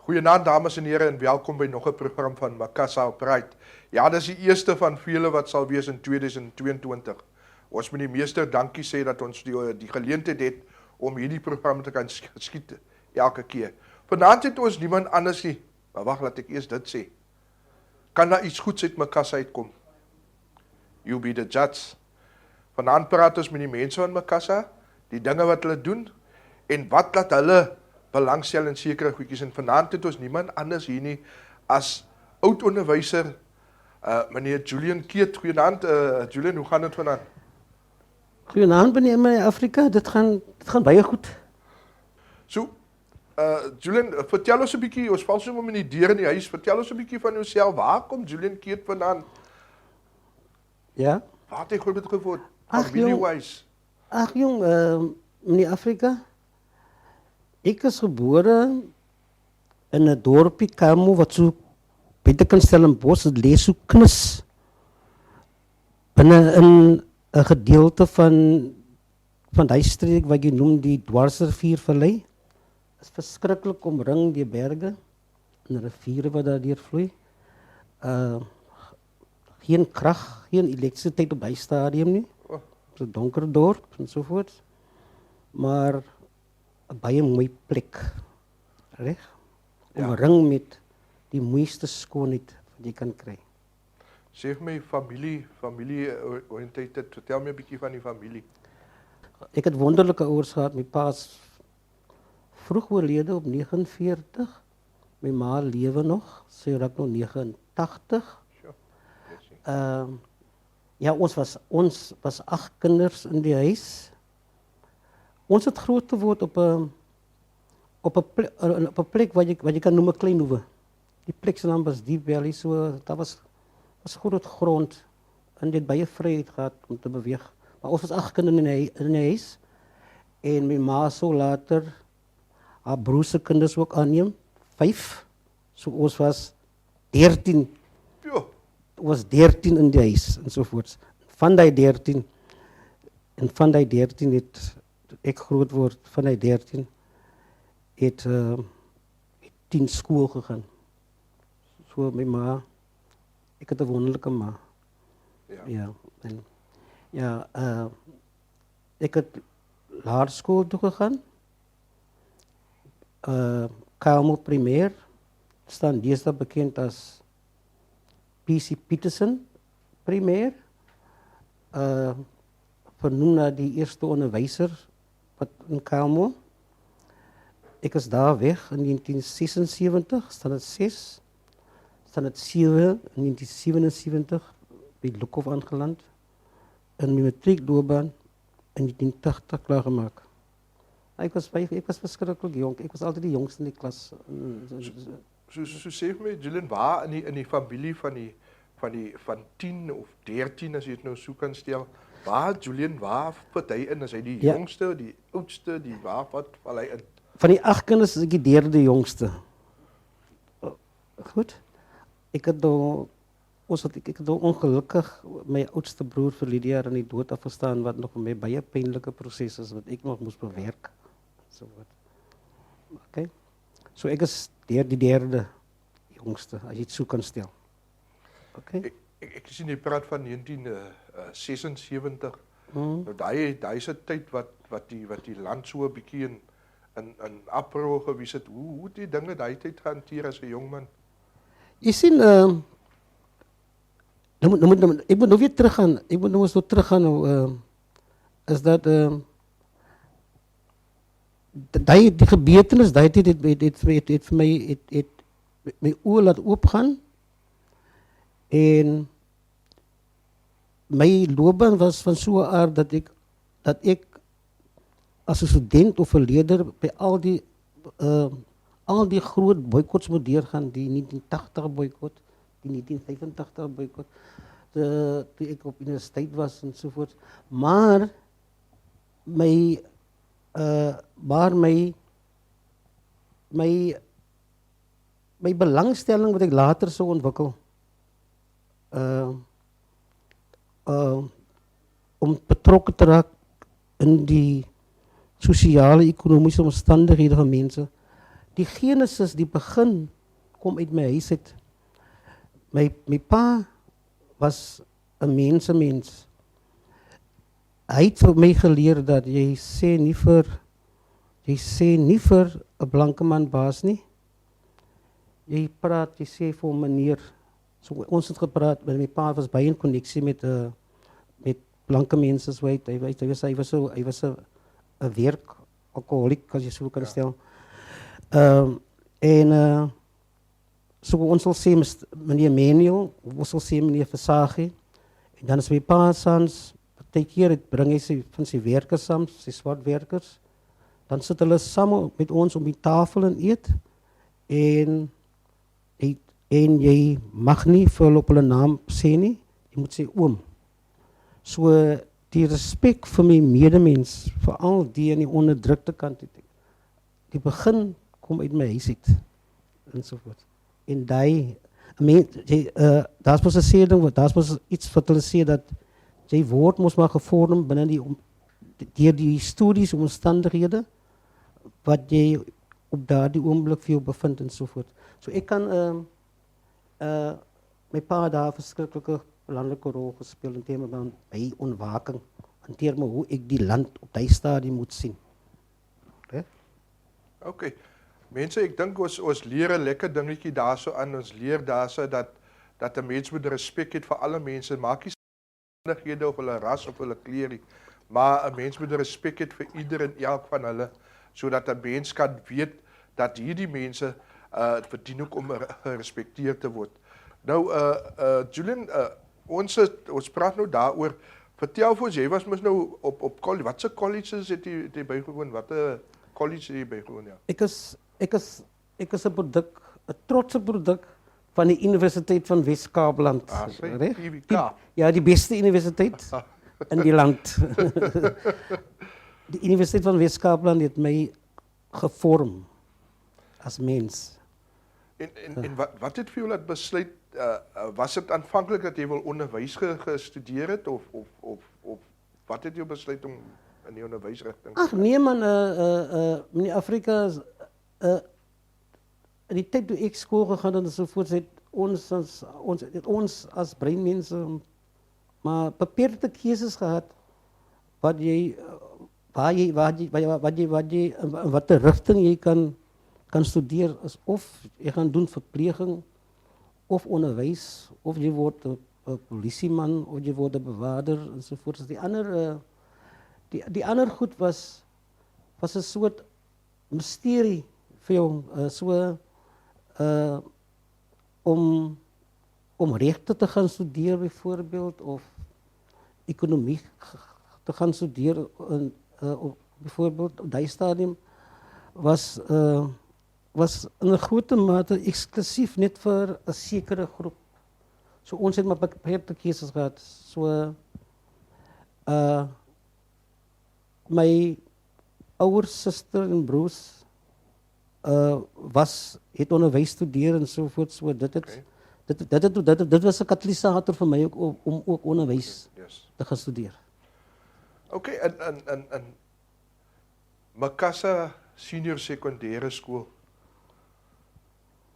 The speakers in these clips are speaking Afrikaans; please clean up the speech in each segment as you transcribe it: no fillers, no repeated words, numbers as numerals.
Goeienaand dames en heren en welkom by nog 'n program van Makassa op Right. Ja, dis die eerste van vele wat sal wees in 2022. Ons moet die meester dankie sê dat ons die geleentheid het om hierdie program te kan skiet elke keer. Vanaand het ons niemand anders nie, maar wag, laat ek eers dit sê. Kan daar iets goeds uit Makassa uitkom? You be the judge. Vanaand praat ons met die mense van Makassa, die dinge wat hulle doen en wat laat hulle belangstel in sekere goedjies. En vanaand het ons niemand anders hier nie as oud onderwyser meneer Julian Keet. Goeienaand Julian, hoe gaan dit vanaand? Goeienaand meneer Afrika, dit gaan baie goed. So, Julian, vertel ons 'n bietjie, ons val sommer met die deur in die huis. Vertel ons 'n bietjie van jouself. Waar kom Julian Keet vandaan? Ja? Waar het jy groot geword? Ag jong, meneer Afrika, ek is gebore in 'n dorpie Kamo wat so buitekant Stellenbosch, dit lê so knus binne in 'n gedeelte van die streek wat jy noem die Dwarsriviervallei. Dit is verskriklik omring deur berge en riviere wat daardeur vloei. Geen krag, geen elektrisiteit op daai stadium nie. Dit is 'n donker dorp en so voort. Maar 'n baie mooi plek. Reg? Omring met die mooiste skoonheid wat jy kan kry. Sê vir my familie oriënteerd, vertel my 'n bietjie van die familie. Ek het wonderlike ouers gehad. My pa is vroeg oorlede op 49. My ma lewe nog. Sy raak nou 89. Ja, ons was 8 kinders in die huis. Ons het groot geword op 'n plek wat jy kan noem 'n klein hoewe. Die plek se naam was Deep Valley, so daar was groot grond en dit baie vryheid gehad om te beweeg. Maar ons was 8 kinders in die huis en my ma so later haar broer se kinders ook aanneem, 5. So ons was 13. Ja. Was 13 in die huis en so voort. Van die 13 het ek groot word, van die 13 het 10 skool gegaan. So my ma, ek het 'n wonderlike ma. Ja. Ek het laerskool toe gegaan. Kamo Primair, staan deesdae bekend as PC Peterson Primair. Vernoem na die eerste onderwyser wat in Kamo. Ek is daar weg in 1976, standaard 6. Standaard 7 in 1977 by Lukhof aangeland. En my matriekloopbaan in 1980 klaargemaak. Ek was verskriklik jonk. Ek was altyd die jongste in die klas. So sê vir my, Julian, waar in die familie van 10 of 13 as jy dit nou so kan stel, waar Julian, waar vat hy in? Is hy die jongste, die oudste, waar val hy in? Van die 8 kinders is ek die 3de jongste. Goed. Ek het ongelukkig my oudste broer verlede jaar in die dood afgestaan wat nog vir my baie pynlike proses is wat ek nog moes bewerk. So wat. Okay. So ek is die 3de jongste as jy dit so kan stel. Okay. Ek sien jy praat van 1976. Nou daai is 'n tyd wat die land so 'n bietjie in uproer gewees het. Hoe het die dinge daai tyd gehanteer as 'n jong man? Jy sien ek moet nou weer teruggaan. Ek moet nou eens teruggaan is dat die gebeurtenis daai tyd het vir my oë laat oopgaan en my loopbaan was van so 'n aard dat ek as 'n student of 'n leerder by al die groot boikots moet deurgaan, die 1980 boikot, die 1985 boikot, toe ek op universiteit was en so voort. Maar my belangstelling wat ek later sou ontwikkel om betrokke te raak in die sosiale ekonomiese omstandighede van mense die genesis, die begin, kom uit my huis uit. My pa was 'n mens. Hy het vir my geleer dat jy sê nie vir 'n blanke man baas nie. Jy sê vir hom meneer. So ons het gepraat, my pa was baie in koneksie met blanke mense, so hy was 'n werkalkoholiek, as jy so kan stel. So ons sal sê meneer Manuel, ons sal sê meneer Versage, en dan is my pa saans, partykeer bring hy van sy werkers saam, sy swart werkers, dan sit hulle saam met ons om die tafel en eet, en jy mag nie vir hulle op hulle naam sê nie, jy moet sê oom. So die respek vir my medemens, veral die aan die onderdrukte kant, die begin kom uit my huis uit, ensovoort. En daar's mos 'n sê ding, daar's mos iets wat hulle sê dat jy word mos maar gevorm binne deur die historiese omstandighede wat jy op daardie oomblik vir jou bevind ensovoort. So ek kan my pa daar verskriklike belangrike rol gespeel in terme van by ontwaking, in terme hoe ek die land op die stadium moet sien. Okay. Mense, ek dink ons leer 'n lekker dingetjie daarso aan. Ons leer daarso dat 'n mens moet respek hê vir alle mense, maak nie saak of hulle ras of hulle kleur nie, maar 'n mens moet respek hê vir ieder en elk van hulle, sodat 'n mens kan weet dat hierdie mense verdien ook om gerespekteer te word. Nou Julian, ons praat nou daaroor. Vertel vir ons, jy was mos nou op college. Watse colleges het jy bygewoon? Watter college het jy bygewoon, ja? Ek is 'n produk, 'n trotse produk van die Universiteit van Wes-Kaapland. Reg? Ja, die beste universiteit in die land. Die Universiteit van Wes-Kaapland het my gevorm as mens. En wat het vir jou laat besluit, was dit aanvanklik dat jy wil onderwys gestudeer het of wat het jou besluit om in die onderwysrigting? Ag nee man, meneer Afrika, in die tyd toe ek skool gegaan het en so voort, het ons as breinmense maar beperkte keuses gehad wat jy watter rigting jy kan studeer, is of jy gaan doen verpleging of onderwys, of jy word 'n polisieman of jy word 'n bewaarder en so voort. Die ander goed was 'n soort misterie vir jou, om regte te gaan studeer byvoorbeeld, of ekonomie te gaan studeer byvoorbeeld op daai stadium was in 'n groot mate eksklusief net vir 'n sekere groep. So ons het maar beperkte keuses gehad. So my ouer suster en broers het onderwys studeer en so voort. So dit was 'n katalisator vir my om ook onderwys te gaan studeer. Okay, in Makassa Senior Sekondêre Skool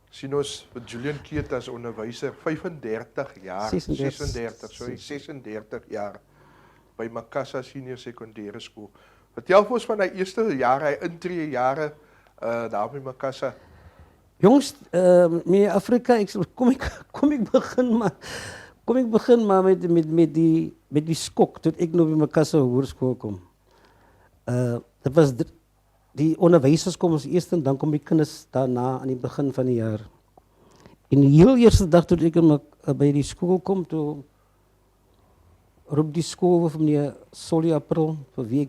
sien ons vir Julian Keet as onderwyser 36 jaar, 36 jaar by Makassa Senior Sekondêre Skool. Vertel vir ons van hy eerste jare, hy intree jare daar by Makassa. Jongens, meneer Afrika, kom ek begin maar met die skok toe ek nou by Makassa Hoërskool kom. Dit was die onderwysers kom ons eers en dan kom die kinders daarna aan die begin van die jaar. En die heel eerste dag toe ek by die skool kom, toe roep die skool vir meneer Solly April, vir wie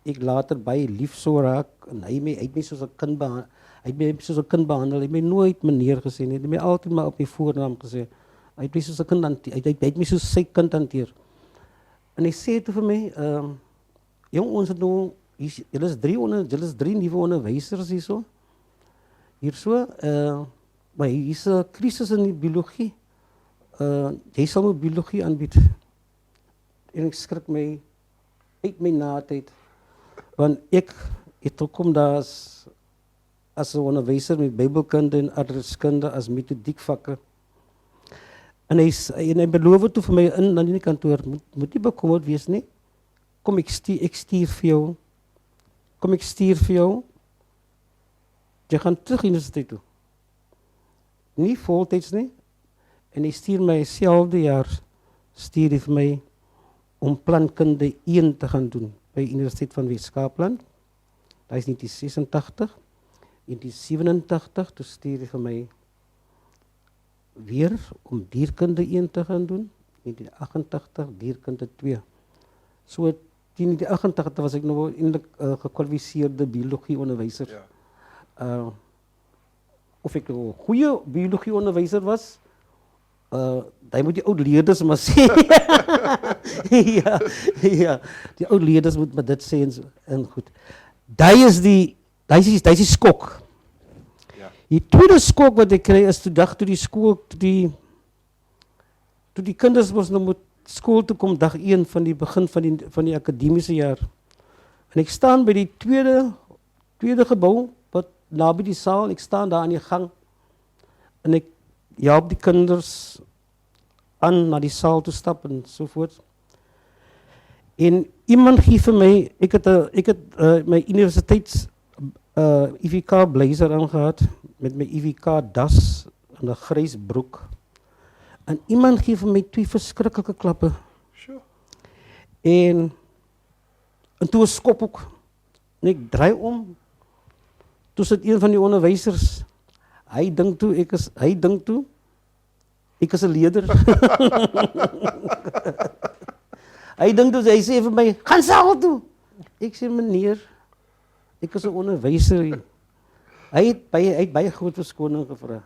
ek later baie lief sou raak, en hy het my soos 'n kind behandel. Hy het my nooit meneer gesê nie, hy het my altyd maar op die voornaam gesê. Hy het my soos 'n kind hanteer, hy het my soos sy kind hanteer. En hy sê toe vir my, jong, ons het nou, julle is 3 nuwe onderwysers hierso. Maar hier is 'n krisis in die biologie. Jy sal my biologie aanbied. En ek skrik my uit my naadheid. Want ek het gekom daar's as 'n onderwyser met Bybelkunde en adreskunde as metodiekvakke. En hy beloof toe vir my in aan die kantoor, moet nie bekommerd wees nie. Kom ek stuur vir jou. Kom ek stuur vir jou. Jy gaan terug universiteit toe. Nie voltyds nie. En hy stuur my selfde jaar, stuur hy vir my om plantkunde 1 te gaan doen by Universiteit van Wes-Kaapland. Daar is 1986. In 1987 toe stuur hy vir my weer om dierkunde 1 te gaan doen. In 1988 dierkunde 2. So in 1988 was ek nog eintlik gekwalifiseerde biologie onderwyser. Ja. Of ek 'n goeie biologie onderwyser was, daai moet die ou leerders maar sê. ja, die ou leerders moet maar dit sê en goed. Daai is die skok. Ja. Die tweede skok wat ek kry is toe die skool toe die kinders mos nou moet skool toe kom dag 1 van die begin van die akademiese jaar. En ek staan by die tweede gebou wat naby die saal, ek staan daar aan die gang en ek help die kinders aan na die saal toe stap en so voort. En iemand gee vir my, ek het my universiteits IVK blazer aangehad met my IVK das en 'n grys broek. En iemand gee vir my 2 verskriklike klappe. Sure. En toe 'n skop ook. En ek draai om. Toe sit een van die onderwysers. Hy dink toe ek is 'n leerder. Hy dink toe hy sê vir my, "Gaan saal toe." Ek sê, "Meneer, ek is 'n onderwyser." Hy het baie groot verskoning gevra.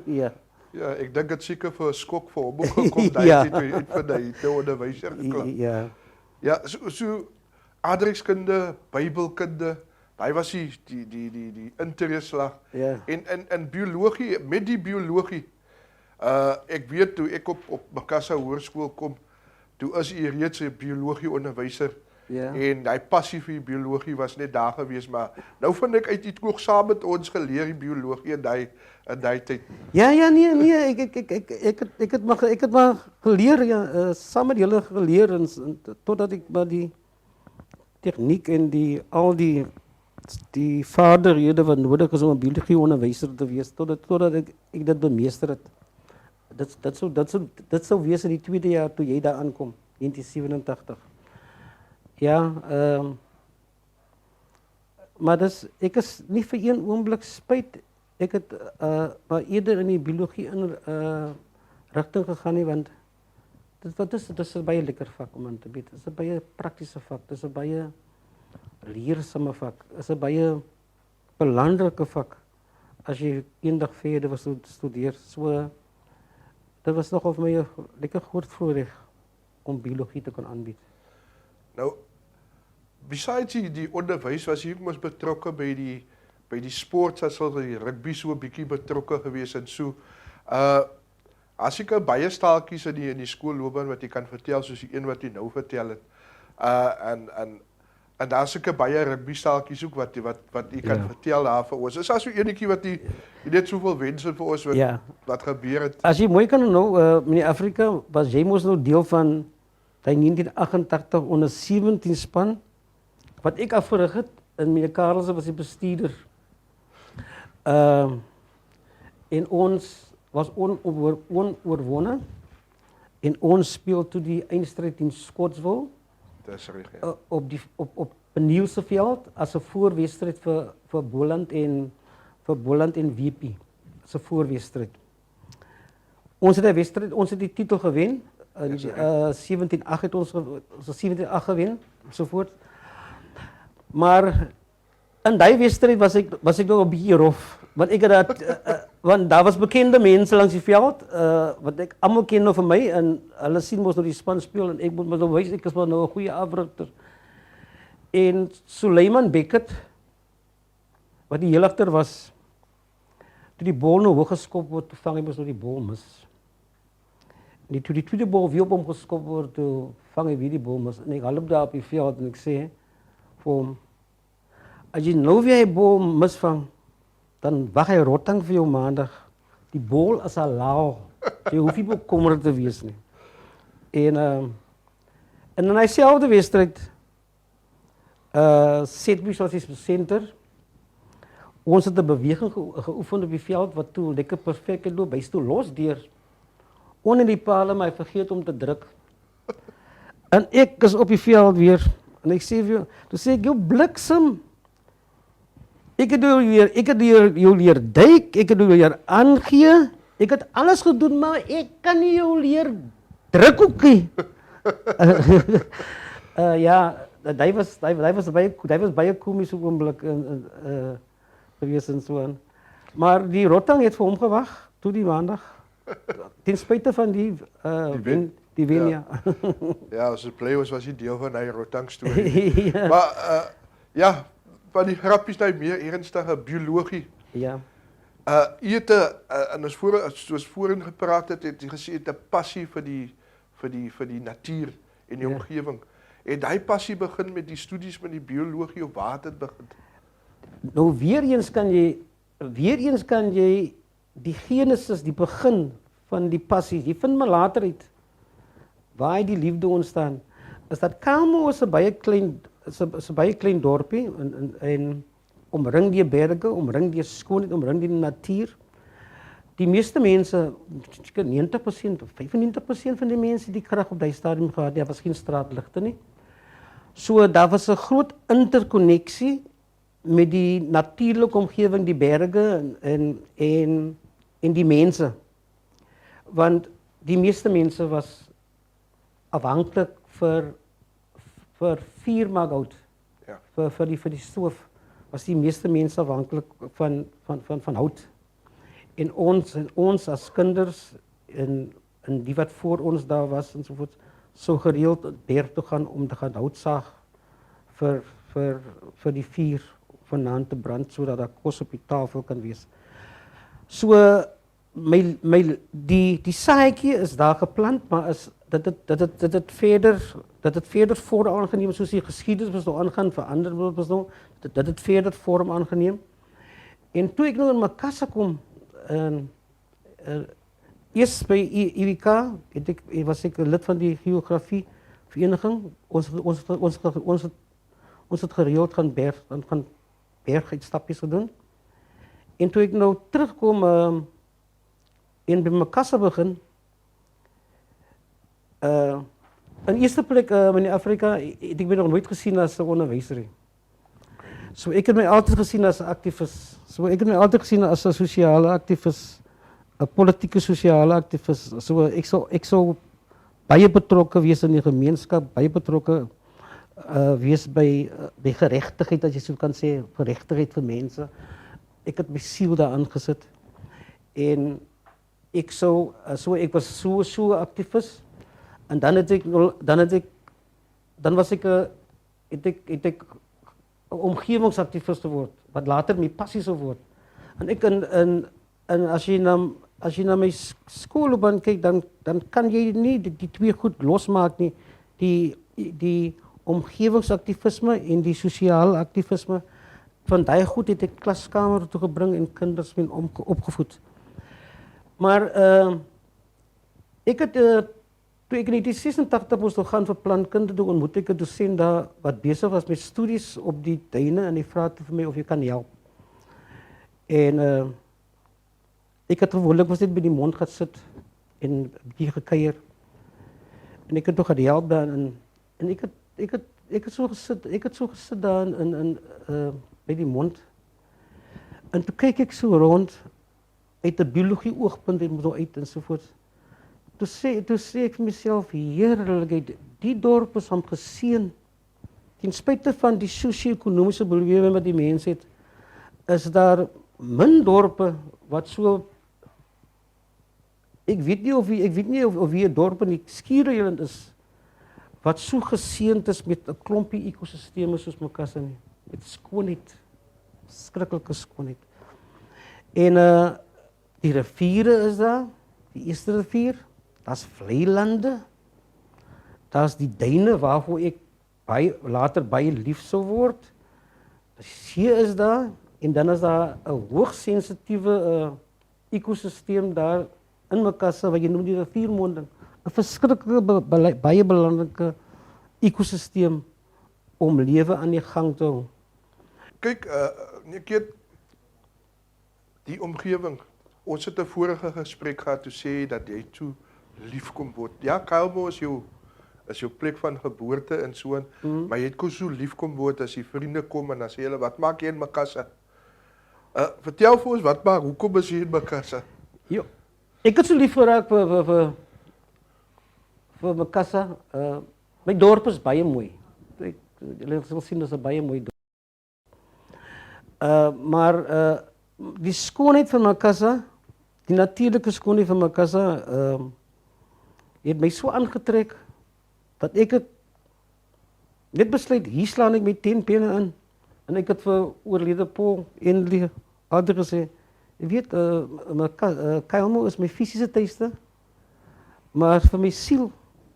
Ja. Ja, ek dink dit seker vir 'n skok vir hom gekom daai Ja. tyd toe hy van die onderwyser geklap. Ja. Ja, so adreskunde, Bybelkunde, daai was die interesslag. Ja. En biologie, met die biologie. Ek weet toe ek op Makassa Hoërskool kom, toe is hy reeds 'n biologie onderwyser. Ja. En hy passie vir biologie was net daar gewees, maar nou vind ek uit het ook saam met ons geleer die biologie in daai tyd. Ja, nee, ek het maar geleer, ja, saam met julle geleer en totdat ek maar die tegniek en al die vaardighede wat nodig is om 'n biologie onderwyser te wees, totdat ek dit bemeester het. Dit sou wees in die tweede jaar toe jy daar aankom, 1987. Ja, maar ek is nie vir een oomblik spyt. Ek het maar eerder in die biologie rigting gegaan nie, want dit is 'n baie lekker vak om aan te bied. Dit is 'n baie praktiese vak, dit is 'n baie leersame vak, dit is 'n baie belangrike vak as jy eendag verder wil studeer. So dit was nogal vir my 'n lekker groot voorreg om biologie te kan aanbied. Nou, besides die onderwys was jy mos betrokke by die sport, as die rugby so 'n bietjie betrokke gewees en so. As ek baie staaltjies in die skoolloopbaan wat jy kan vertel soos die een wat jy nou vertel het. En daar seker baie rugby staaltjies ook wat jy kan vertel daar vir ons. Is daar so enetjie wat jy net soveel wense vir ons wat gebeur het? As jy mooi kan nou, meneer Afrika, was jy mos nou deel van die 1988 onder 17 span wat ek afgerig het en meneer Karelse was die bestuurder. En ons was onoorwonne en ons speel toe die eindstryd in Scottsville. Dis reg, ja. Op 'n Nielse veld as 'n voorwedstryd vir Boland en WP. As 'n voorwedstryd. Ons het die titel gewen. 17-8 het ons 17-8 gewen, ensovoort. Maar in daai wedstryd was ek nog 'n bietjie rof, want ek het dat want daar was bekende mense langs die veld wat ek almal ken nou van my en hulle sien mos nou die span speel en ek moet maar nou wys ek is maar nou 'n goeie afrigter. En Suleiman Beckett wat die heelagter was, toe die bal nou hoog geskop word, toe vang hy mos nou die bal mis. En toe die tweede bal weer op hom geskop word, toe vang hy weer die bal mis. En ek hardloop daar op die veld en ek sê vir hom, As jy nou weer hy boom misvang, dan wag hy rotting vir jou maandag. Die bol is al laag. Jy hoef nie bekommerd te wees nie. En in dieselfde wedstryd Setbies was die senter. Ons het 'n beweging geoefen op die veld wat toe lekker perfek loop. Hy's toe los deur. Onder die paal, maar hy vergeet om te druk. En ek is op die veld weer en ek sê vir jou, toe sê ek jou bliksem. Ek het jou leer duik, ek het jou leer aangee. Ek het alles gedoen, maar ek kan nie jou leer druk ook nie. Ja, hy was baie komies op 'n oomblik gewees en so aan. Maar die rotting het vir hom gewag toe die maandag. Ten spyte van die wen ja. Ja, as 'n playoffs was hy deel van hy rotting storie. Ja. Maar ja, van die grappies nou meer ernstige biologie. Ja. En soos voorheen gepraat het jy gesê het 'n passie vir die natuur en die omgewing. En daai passie begin met die studies met die biologie of waar dit begin? Nou weer eens kan jy die genesis, die begin van die passie, jy vind maar later uit waar die liefde ontstaan. Is dat Kamo is 'n baie klein dorpie en omring die berge, omring die skoonheid, omring die natuur. Die meeste mense, 90% of 95% van die mense die krag op daai stadium gehad, daar was geen straatligte nie. So daar was 'n groot interkonneksie met die natuurlike omgewing, die berge en die mense. Want die meeste mense was afhanklik vir vuurmaakhout. Ja. Vir die stoof was die meeste mense afhanklik van hout. En ons as kinders en die wat voor ons daar was ensovoorts, so gereeld berg toe gaan om te gaan hout saag vir die vuur vanaand te brand sodat daar kos op die tafel kan wees. So die saadjie is daar geplant, maar is dat het verder vorm aangeneem soos die geskiedenis was nou aangaan verander was nou dat het verder vorm aangeneem. En toe ek nou in Makassar kom eers by IWK was ek lid van die geografie vereniging. Ons het gereeld gaan berguitstappies gedoen. En toe ek nou terugkom en by Makassar begin, in eerste plek in Afrika, ek ben nog nooit gesien as 'n onderwyser nie. So ek het my altyd gesien as 'n aktivis. So ek het my altyd gesien as 'n sosiale aktivis, 'n politieke sosiale aktivis. So ek sou baie betrokke wees in die gemeenskap, baie betrokke wees by geregtigheid, as jy so kan sê, geregtigheid vir mense. Ek het my siel daarin gesit. En ek was so aktivis. En dan was ek 'n omgewingsaktivis geword, wat later my passie sou word. En ek en as jy na my skoolloopbaan kyk, dan kan jy nie die twee goed losmaak nie. Die omgewingsaktivisme en die sosiale aktivisme. Van daai goed het ek klaskamer toe gebring en kinders mee opgevoed. Maar ek het toe ek in 1986 moes gaan vir plantkunde, toe ontmoet ek 'n dosent daar wat besig was met studies op die duine en hy vra toe vir my of ek kan help. En ek het gewoonlik was net by die mond gaan sit en 'n bietjie gekuier. En ek het toe gehelp daar en ek het so gesit daar by die mond. En toe kyk ek so rond uit 'n biologie oogpunt en so uit ensovoorts. Toe sê ek vir myself, heerlikheid, die dorp is geseën. Ten spyte van die sosio-ekonomiese probleme wat die mense het, is daar min dorpe wat so ek weet nie of wie 'n dorp in die Skiereiland is wat so geseënd is met 'n klompie ekosisteme soos Makassar nie. Met skoonheid, skrikkelike skoonheid. En die riviere is daar, die eerste rivier, daar's vlei lande, daar's die duine waarvoor ek later baie lief sou word. Die see is daar en dan is daar 'n hoogsensitiewe ekosisteem daar in Makassar wat jy noem die riviermonding. 'n Verskriklike baie belangrike ekosisteem om lewe aan die gang te hou. Kyk, ek weet die omgewing. Ons het 'n vorige gesprek gehad toe sê jy dat jy toe lief kom word. Ja, Kaalmo is jou plek van geboorte en so aan, maar jy het so lief kom word as die vriende kom en dan sê hulle, wat maak jy in Makassar? Vertel vir ons, hoekom is jy in Makassar? Jo, ek het so lief geraak vir Makassar. My dorp is baie mooi. Julle sal sien dis 'n baie mooi dorp. Maar die skoonheid van Makassar, die natuurlike skoonheid van Makassar, het my so aangetrek dat ek het net besluit, hier slaan ek my 10 penne in. En ek het vir oorlede Paul Endley altyd gesê, jy weet, Kaalmo is my fisiese tuiste, maar vir my siel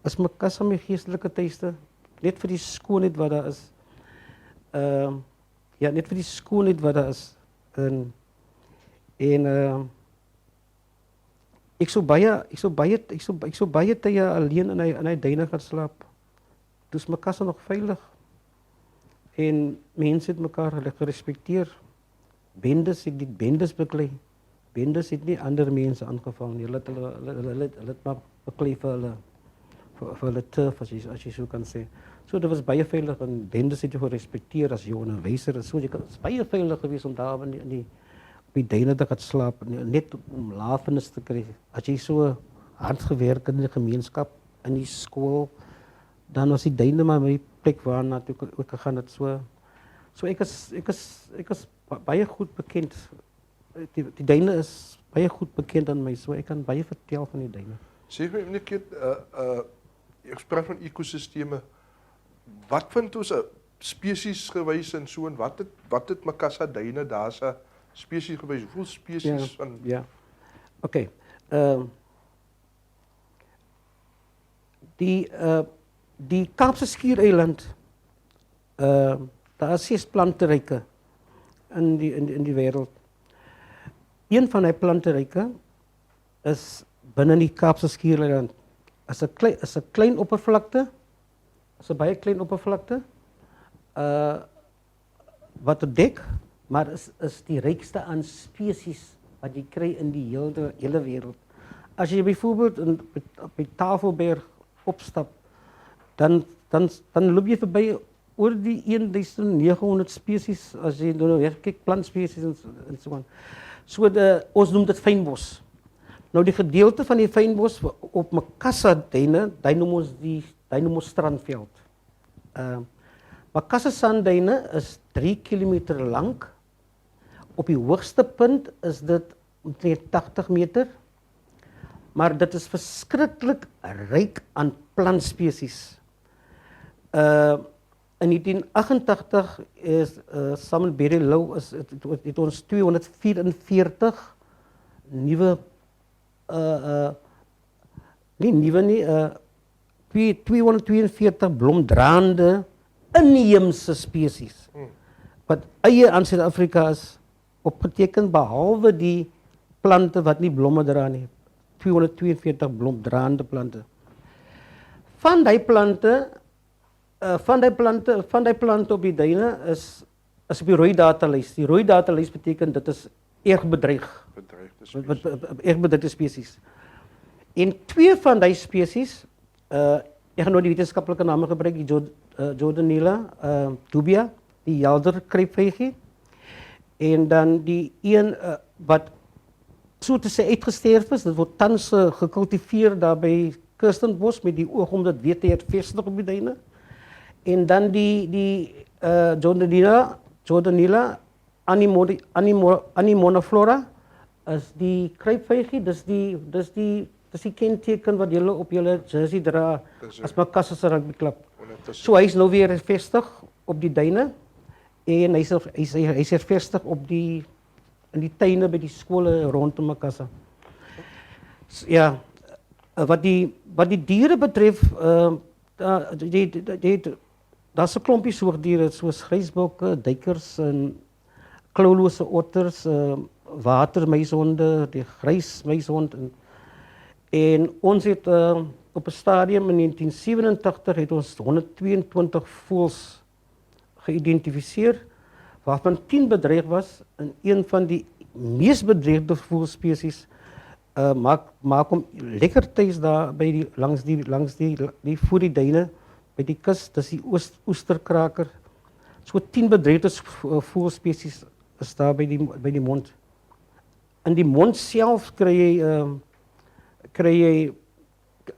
is Makassar my geestelike tuiste, net vir die skoonheid wat daar is. Ja, net vir die skoonheid wat daar is. En ek sou baie tye alleen in hy duine gaan slaap. Toe is Makassar nog veilig. En mense het mekaar gerespekteer. Bendes het nie bendes beklei. Bendes het nie ander mense aangeval nie. Hulle het maar beklei vir hulle turf, as jy so kan sê. So dit was baie veilig en bendes het jou gerespekteer as jou onderwyser en so. Dit was baie veilig geweest om daar op die duine te gaan slaap, net om lafenis te kry. As jy so hard gewerk in die gemeenskap, in die skool, dan was die duine maar my plek waarna toe ek gegaan het. So ek is baie goed bekend. Die duine is baie goed bekend aan my, so ek kan baie vertel van die duine. Sê vir my net ek spraak van ekosisteme. Wat vind ons 'n spesies gewys en so en wat het Makassar duine daar's 'n spesies gewys? Hoeveel spesies van Ja. Okay. Die Kaapse Skiereiland, daar is 6 planteryke in die wêreld. Een van die planteryke is binne die Kaapse Skiereiland. Is 'n klein oppervlakte. Is 'n baie klein oppervlakte. Wat het dek, maar is die rykste aan spesies wat jy kry in die hele wêreld. As jy byvoorbeeld op die Tafelberg opstap, dan loop jy verby oor die 1900 spesies as jy nou kyk plantspesies en so aan. So ons noem dit fynbos. Nou die gedeelte van die fynbos op Makassar duine, dit noem ons strandveld. Makassar sandduine is 3 kilometer lank. Op die hoogste punt is dit omtrent 80 meter. Maar dit is verskriklik ryk aan plantspesies. In 1988 is saam met Barry Lou het ons 244 nuwe nie nuwe nie 242 blomdraande inheemse spesies wat eie aan Suid-Afrika is opgeteken behalwe die plante wat nie blomme dra nie. 242 blomdraande plante. Van die plante op die duine is op die rooi datalys. Die rooi datalys beteken dit is erg bedreigde spesies. En 2 van die spesies, ek gaan nou die wetenskaplike name gebruik, die Jordanella dubia, die helder kruipvygie, en dan die een wat so te sê uitgesterf is, dit word tans gekultiveer daar by Kirstenbosch met die oog om dit weer te hervestig op die duine. En dan die Jordanella anemoniflora is die kruipvygie, dis die kenteken wat julle op julle jersey dra as Makassar se rugbyklub. So hy is nou weer hervestig op die duine en hy is hervestig in die tuine by die skole rondom Makassar. Ja, wat die diere betref, daar's 'n klompie soogdiere soos grysbokke, duikers en kloulose otters, watermuishonde, die grysmuishond en ons het op 'n stadium in 1987 het ons 122 voëls geïdentifiseer waarvan 10 bedreig was en een van die mees bedreigde voëlspesies maak hom lekker tuis daar by die langs die voor die duine by die kus, dis die oesterkraker. So 10 bedreigde voëlspesies is daar by die mond. In die mond self kry jy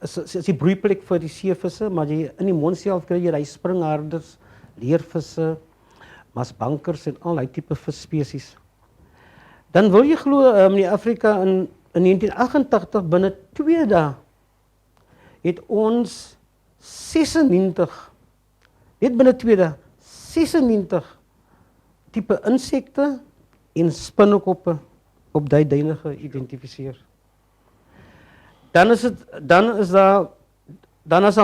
is die broeiplek vir die seevisse, maar jy in die mond self kry jy springharders, leervisse, masbankers en al die tipe visspesies. Dan wil jy glo in Afrika in 1988 binne 2 dae het ons 96 net binne 2 dae 96 tipe insekte en spinnekoppe op die duine geïdentifiseer. Dan is daar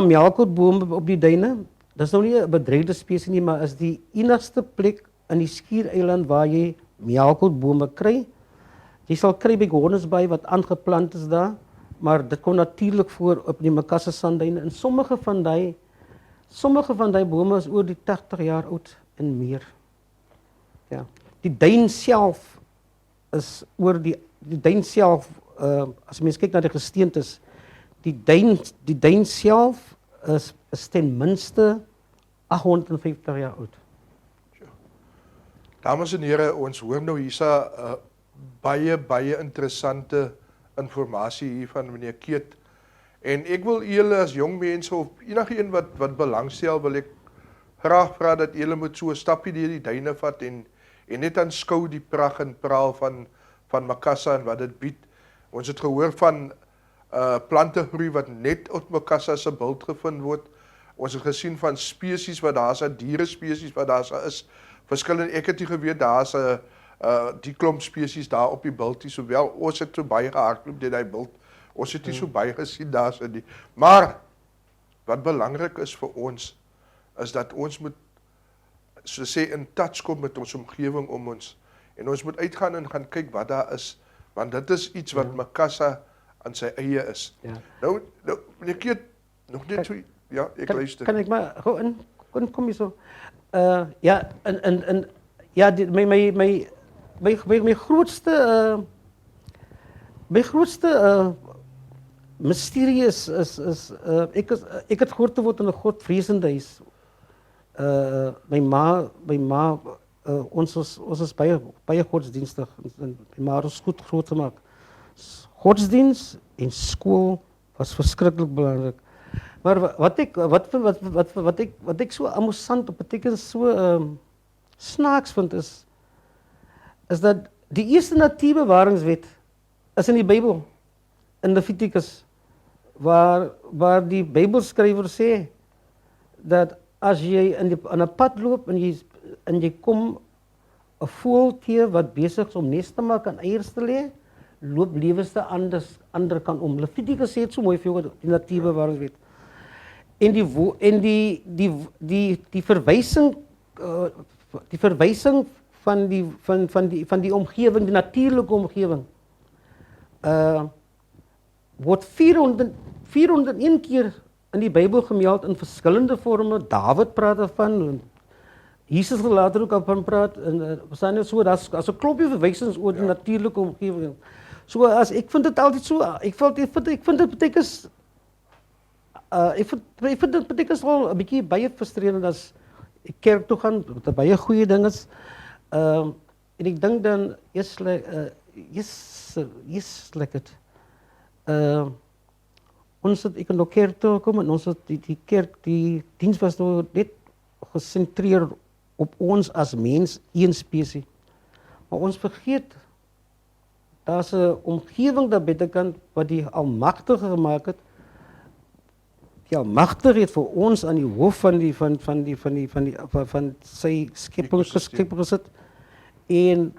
melkkootbome op die duine. Dis nou nie 'n bedreigde spesies nie, maar is die enigste plek in die Skiereiland waar jy melkkootbome kry. Jy sal kry by Gordons Bay wat aangeplant is daar, maar dit kom natuurlik voor op die Makassar sandduine en sommige van die bome is oor die 80 jaar oud en meer. Ja. Die duin self is oor die duin self as mens kyk na die gesteentes, die duin self is ten minste 850 jaar oud. Dames en here, ons hoor nou hiersa baie interessante inligting hier van meneer Keet. En ek wil julle as jong mense of enigeen wat belangstel, wil ek graag vra dat julle moet so 'n stappie deur die duine vat en net aanskou die pragt en praal van Makassar en wat dit bied. Ons het gehoor van plantegroei wat net op Makassar se bult gevind word. Ons het gesien van spesies wat daar's, diere spesies wat daar's is. Verskillende, ek het nie geweet daar's die klomp spesies daar op die bult, sowel ons het so baie gehardloop deur daai bult. Ons het nie so baie gesien daar's in die. Maar wat belangrik is vir ons is dat ons moet so sê in touch kom met ons omgewing om ons en ons moet uitgaan en gaan kyk wat daar is, want dit is iets wat Makassar aan sy eie is. Ja. Nou meneer Keet, nog net so ja, ek luister. Kan ek maar gou in kom hier so. Ja, my grootste misterie is ek het groot geword in 'n godvreesende huis. My ma ons is baie godsdienstig en my ma het goed groot gemaak. Godsdiens en skool was verskriklik belangrik. Maar wat ek so amusant op beteken so snaaks vind is dat die eerste natuurbewaringswet is in die Bybel, in Levitikus, waar die Bybelskrywer sê dat as jy in 'n pad loop en jy kom 'n voël teë wat besig is om nes te maak en eiers te lê, loop leweste ander kan om. Levitikus sê dit so mooi vir jou, die natuurbewaringswet. En die verwysing van die omgewing, die natuurlike omgewing, word 401 keer in die Bybel gemeld in verskillende forme. Dawid praat daarvan, Jesus het later ook van praat en staan so daar's 'n klompie verwysings oor die natuurlike omgewing. So as ek vind dit altyd so, ek vind dit beteken ek vind dit beteken wel 'n bietjie baie frustrerend as ek kerk toe gaan, wat 'n baie goeie ding is. En ek dink dan yes like it. Ons het ek nog kerk toe kom en ons het die kerk, die diens was nou net gesentreer op ons as mens, een spesies. Maar ons vergeet daar's 'n omgewing daar buitekant wat die Almagtige gemaak het. Die Almagtige het vir ons aan die hoof van sy skepping gesit. En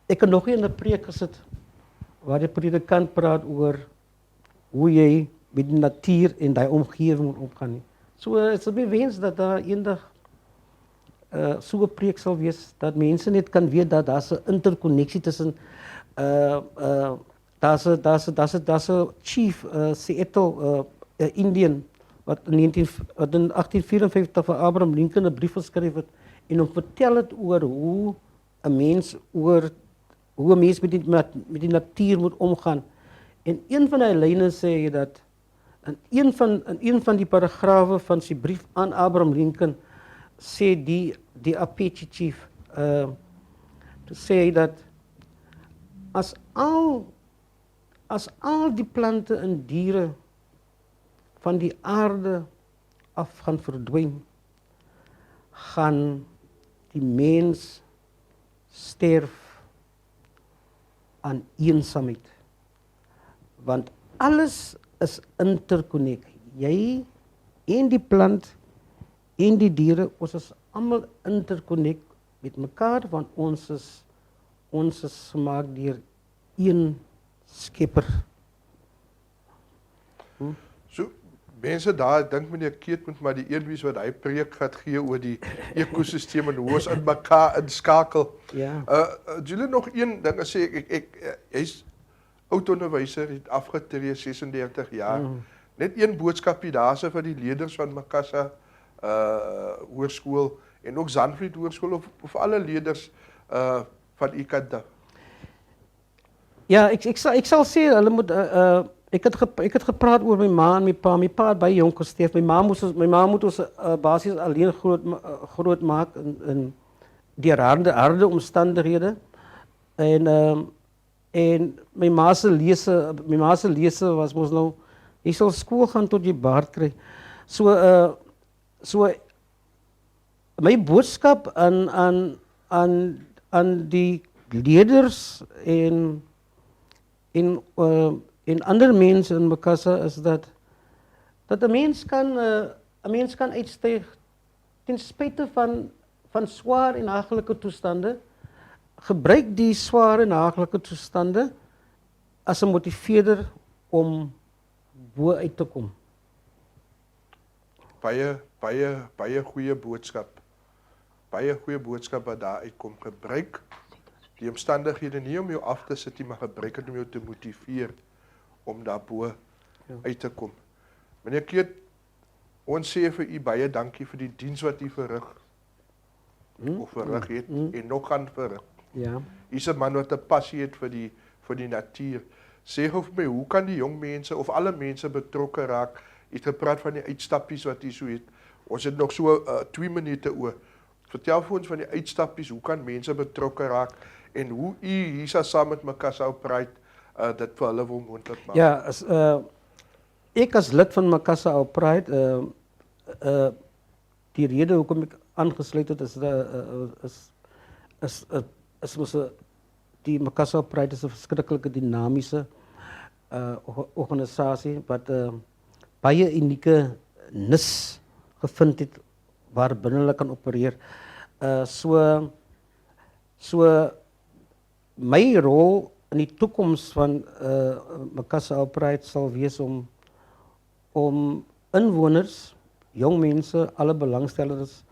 ek het nog nie in 'n preek gesit waar die predikant praat oor hoe jy met die natuur en daai omgewing moet omgaan nie. So ek sou wens dat daar eendag so 'n preek sal wees dat mense net kan weet dat daar's 'n interkonneksie tussen daar's 'n chief Seattle Indian wat in 1854 vir Abraham Lincoln 'n brief geskryf het en hom vertel het oor hoe 'n mens met die natuur moet omgaan. En een van die lyne sê hy dat in een van die paragrawe van sy brief aan Abraham Lincoln sê die Apache chief toe sê hy dat as al die plante en diere van die aarde af gaan verdwyn, gaan die mens sterf aan eensaamheid. Want alles is interconnect. Jy en die plant en die diere, ons is almal interconnect met mekaar want ons is gemaak deur een Skepper. So mense daar, ek dink meneer Keet moet maar die een wees wat hy preek gaat gee oor die ekosisteem en hoe ons in mekaar inskakel. Ja. Julle nog een ding as sê hy's oud onderwyser, het afgetree 36 jaar. Net een boodskapie daarse vir die leerders van Makassa Hoërskool en ook Zandvliet Hoërskool of alle leerders van u kant af. Ja, ek sal sê hulle moet ek het gepraat oor my ma en my pa. My pa het baie jonk gesterf. My ma moet ons basies alleen groot maak in die harde omstandighede. En my ma se lese was mos nou jy sal skool gaan tot jy baard kry. So my boodskap aan die leerders en ander mense in Makassa is dat 'n mens kan uitstyg ten spyte van swaar en haglike toestande. Gebruik die swaar en haglike toestande as 'n motiveerder om bo uit te kom. Baie goeie boodskap. Baie goeie boodskap wat daar uitkom. Gebruik die omstandighede nie om jou af te sit nie, maar gebruik dit om jou te motiveer om daarbo uit te kom. Meneer Keet, ons sê vir u baie dankie vir die diens wat u verrig of verrig het en nog gaan verrig. Ja. U is 'n man wat 'n passie het vir die natuur. Sê gou vir my, hoe kan die jong mense of alle mense betrokke raak? U het gepraat van die uitstappies wat u so het. Ons het nog so 2 minute oor. Vertel vir ons van die uitstappies, hoe kan mense betrokke raak en hoe u hier saam met Makassa Pride dit vir hulle wil moontlik maak? Ja, ek as lid van Makassa Pride, die rede hoekom ek aangesluit het is die Makassa Pride is 'n verskriklike dinamiese organisasie wat baie unieke nis gevind het waar binne hulle kan opereer. So my rol in die toekoms van Makassa Pride sal wees om inwoners, jong mense, alle belangstellendes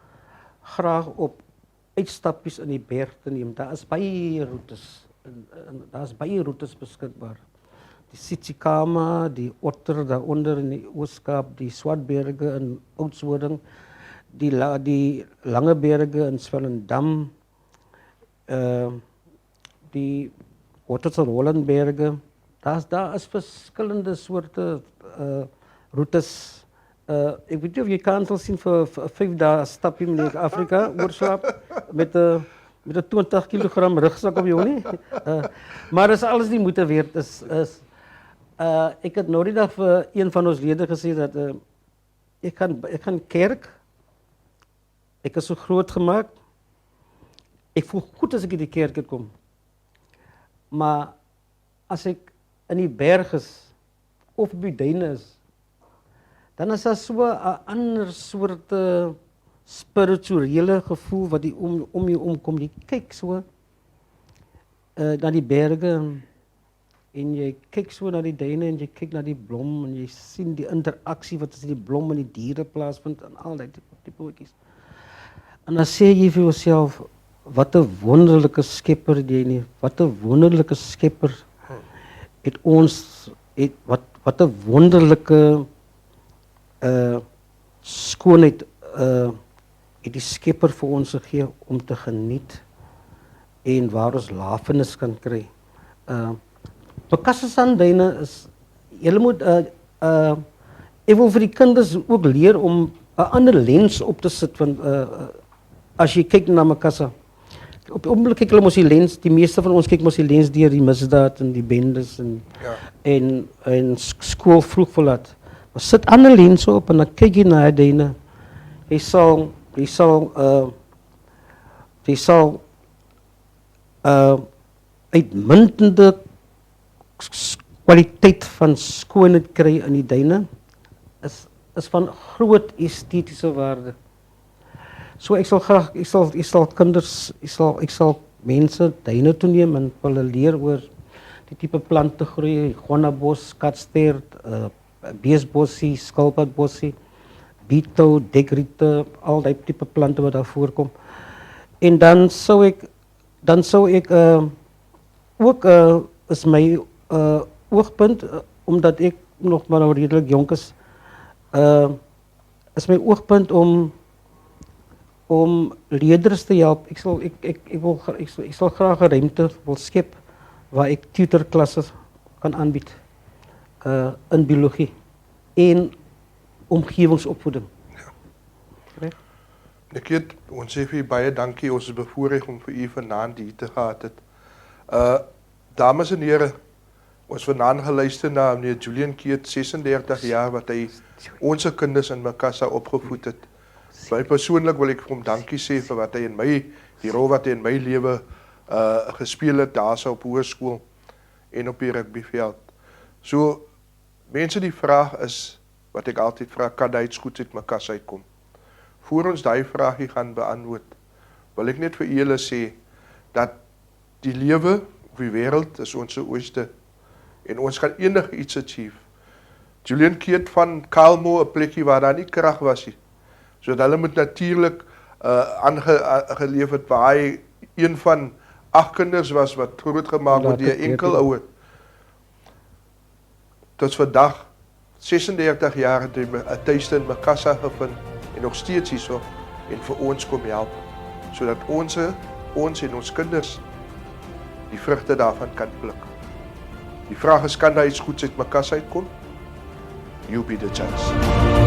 graag op uitstappies in die berg te neem. Daar is baie roetes beskikbaar. Die Tsitsikamma, die Otter daaronder in die Ooskaap, die Swartberge in Oudtshoorn, die Lange Berge in Swellendam, die Waterton-Hollandberge. Daar is verskillende soorte roetes. Ek weet nie of jy kan sal sien vir 5 dae stapie in Afrika oorslaap met 'n 20 kg rugsak op jou nie. Maar is alles die moeite werd ek het nou die dag vir een van ons lede gesê dat ek gaan kerk. Ek is so groot gemaak. Ek voel goed as ek in die kerk kom. Maar as ek in die berg is of op die duine is, dan is daar so 'n ander soort spirituele gevoel wat die om jou omkom. Jy kyk so na die berge en jy kyk so na die duine en jy kyk na die blom en jy sien die interaksie wat tussen die blom en die diere plaasvind en al die tipe goedjies. En dan sê jy vir jouself, wat 'n wonderlike skepper het jy nie. Wat 'n wonderlike skepper het ons wat 'n wonderlike skoonheid het die skepper vir ons gegee om te geniet en waar ons lafenis kan kry. Makassarduine is julle moet ek wil vir die kinders ook leer om 'n ander lens op te sit van as jy kyk na Makassar. Op die oomblik kyk hulle mos die lens, die meeste van ons kyk mos die lens deur die misdaad en die bendes en en skool vroeg verlaat. Maar sit ander lense op en dan kyk jy na die duine. Jy sal uitmuntende kwaliteit van skoonheid kry in die duine is van groot estetiese waarde. So ek sal mense duine toe neem en hulle leer oor die tipe plante groei, gonnabos, katsteert, beesbossie, skilpadbossie, bietouw, dekriete, al die tipe plante wat daar voorkom. En dan sou ek ook is my oogpunt, omdat ek nog maar redelijk jonk is my oogpunt om leerders te help. Ek sal graag 'n ruimte wil skep waar ek tutorklasse kan aanbied in biologie en omgewingsopvoeding. Ja. Ek het ons sê vir u baie dankie. Ons is bevoorreg om vir u vanaand hier te gehad het. Dames en here, ons vanaand geluister na meneer Julian Keet, 36 jaar wat hy ons kinders in Makassar opgevoed het. My persoonlik wil ek vir hom dankie sê vir wat hy in my, die rol wat hy in my lewe gespeel het, daar op hoërskool en op die rugbyveld. So, mense die vraag is, wat ek altyd vraag, kan daar iets goeds uit Makassar uitkom? Voor ons die vraagie gaan beantwoord, wil ek net vir julle sê, dat die lewe op die wêreld is ons ooste, en ons gaan enig iets achieve. Julian Keet van Kalmo, 'n plekkie waar daar nie krag was nie, so hulle moet natuurlik aangeleef het waar hy een van 8 kinders was wat groot gemaak word deur 'n enkel ouer. Tot vandag 36 jaar het hy 'n tuiste in Makassar gevind en nog steeds hierso en vir ons kom help sodat ons en ons kinders die vrugte daarvan kan pluk. Die vraag is, kan daar iets goeds uit Makassar uitkom? You be the judge.